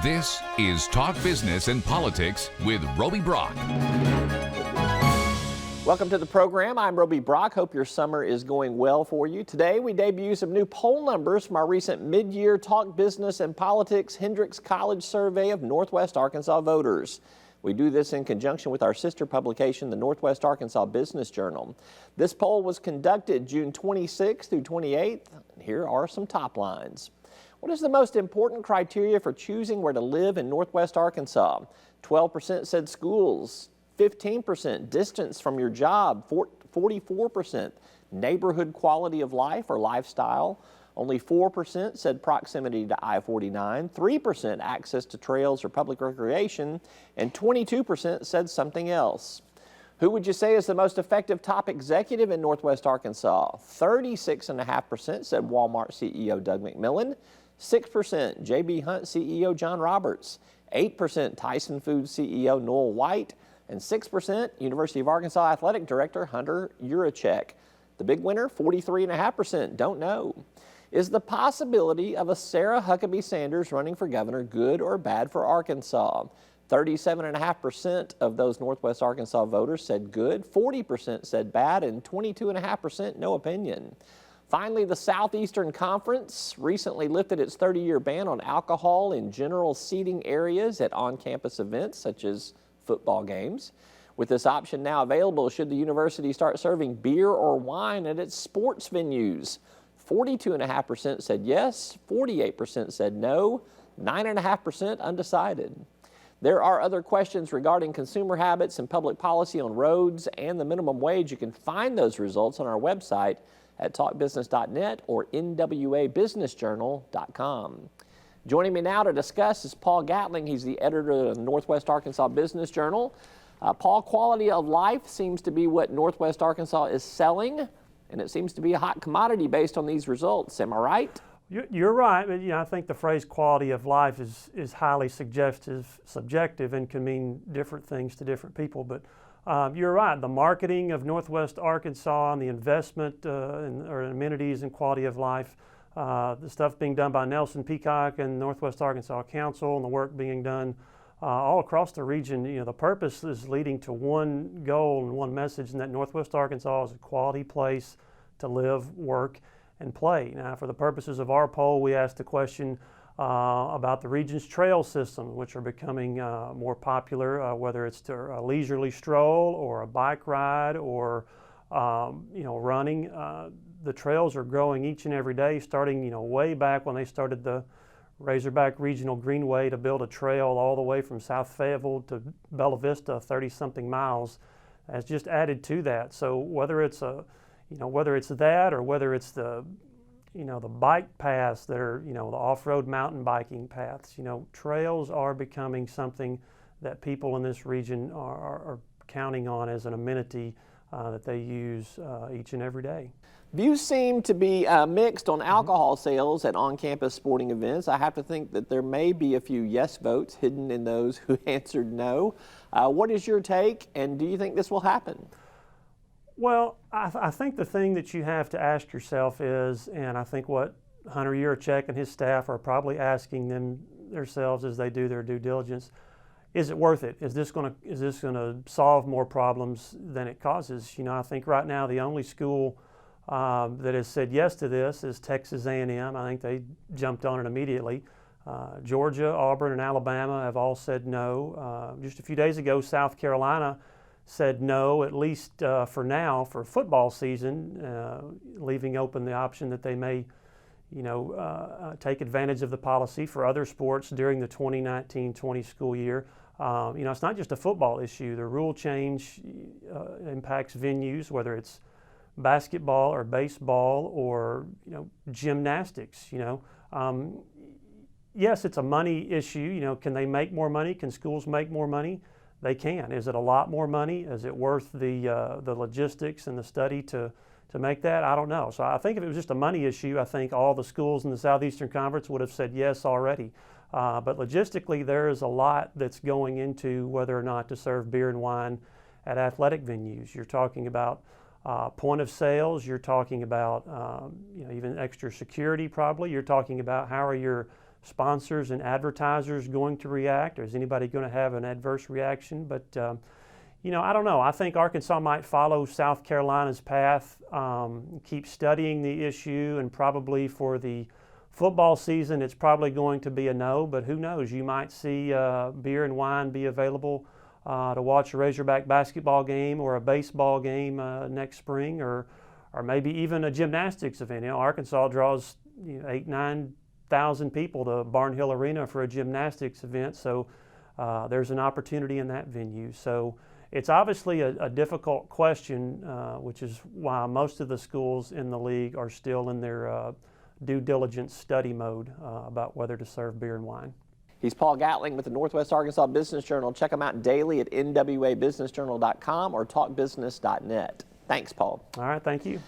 This is Talk Business and Politics with Roby Brock. Welcome to the program. I'm Roby Brock. Hope your summer is going well for you. Today we debut some new poll numbers from our recent mid-year Talk Business and Politics-Hendrix College survey of Northwest Arkansas voters. We do this in conjunction with our sister publication, the Northwest Arkansas Business Journal. This poll was conducted June 26th through 28th. Here are some top lines. What is the most important criteria for choosing where to live in Northwest Arkansas? 12% said schools, 15% distance from your job, 44% neighborhood quality of life or lifestyle, only 4% said proximity to I-49, 3% access to trails or public recreation, and 22% said something else. Who would you say is the most effective top executive in Northwest Arkansas? 36.5% said Walmart CEO Doug McMillon, 6% J.B. Hunt CEO John Roberts, 8% Tyson Foods CEO Noel White, and 6% University of Arkansas Athletic Director Hunter Yurachek. The big winner, 43.5%, don't know. Is the possibility of a Sarah Huckabee Sanders running for governor good or bad for Arkansas? 37.5% of those Northwest Arkansas voters said good, 40% said bad, and 22.5% no opinion. Finally, the Southeastern Conference recently lifted its 30-year ban on alcohol in general seating areas at on-campus events such as football games. With this option now available, should the university start serving beer or wine at its sports venues? 42.5% said yes, 48% said no, 9.5% undecided. There are other questions regarding consumer habits and public policy on roads and the minimum wage. You can find those results on our website at talkbusiness.net or nwabusinessjournal.com. Joining me now to discuss is Paul Gatling. He's the editor of the Northwest Arkansas Business Journal. Paul, quality of life seems to be what Northwest Arkansas is selling, and it seems to be a hot commodity based on these results. Am I right? You're right. I think the phrase quality of life is highly subjective, and can mean different things to different people. But you're right. The marketing of Northwest Arkansas and the investment in amenities and quality of life, the stuff being done by Nelson Peacock and Northwest Arkansas Council, and the work being done all across the region, the purpose is leading to one goal and one message, and that Northwest Arkansas is a quality place to live, work, and play. Now, for the purposes of our poll, we asked the question about the region's trail system, which are becoming more popular, whether it's to a leisurely stroll or a bike ride or running. The trails are growing each and every day, starting way back when they started the Razorback Regional Greenway to build a trail all the way from South Fayetteville to Bella Vista, 30-something miles, has just added to that. So whether it's that or whether it's the bike paths that are the off-road mountain biking paths, trails are becoming something that people in this region are counting on as an amenity that they use each and every day. Views seem to be mixed on alcohol sales at on-campus sporting events. I have to think that there may be a few yes votes hidden in those who answered no. What is your take, and do you think this will happen? Well, I think the thing that you have to ask yourself is, and I think what Hunter Yurachek and his staff are probably asking themselves as they do their due diligence, is it worth it? Is this going to solve more problems than it causes? I think right now the only school that has said yes to this is Texas A&M. I think they jumped on it immediately. Georgia, Auburn, and Alabama have all said no. Just a few days ago, South Carolina said no, at least for now, for football season, leaving open the option that they may, take advantage of the policy for other sports during the 2019-20 school year. It's not just a football issue. The rule change impacts venues, whether it's basketball or baseball or gymnastics. Yes, it's a money issue. Can they make more money? Can schools make more money? They can. Is it a lot more money? Is it worth the logistics and the study to make that? I don't know. So I think if it was just a money issue, I think all the schools in the Southeastern Conference would have said yes already. But logistically, there is a lot that's going into whether or not to serve beer and wine at athletic venues. You're talking about point of sales, you're talking about even extra security probably. You're talking about how are your sponsors and advertisers going to react, or is anybody going to have an adverse reaction? But you know, I don't know. I think Arkansas might follow South Carolina's path, keep studying the issue, and probably for the football season, it's probably going to be a no, but who knows? You might see beer and wine be available to watch a Razorback basketball game or a baseball game next spring, or maybe even a gymnastics event. You know, Arkansas draws 8,000-9,000 people to Barnhill Arena for a gymnastics event, so there's an opportunity in that venue. So it's obviously a difficult question, which is why most of the schools in the league are still in their due diligence study mode about whether to serve beer and wine. He's Paul Gatling with the Northwest Arkansas Business Journal. Check him out daily at nwabusinessjournal.com or talkbusiness.net. Thanks, Paul. All right, thank you.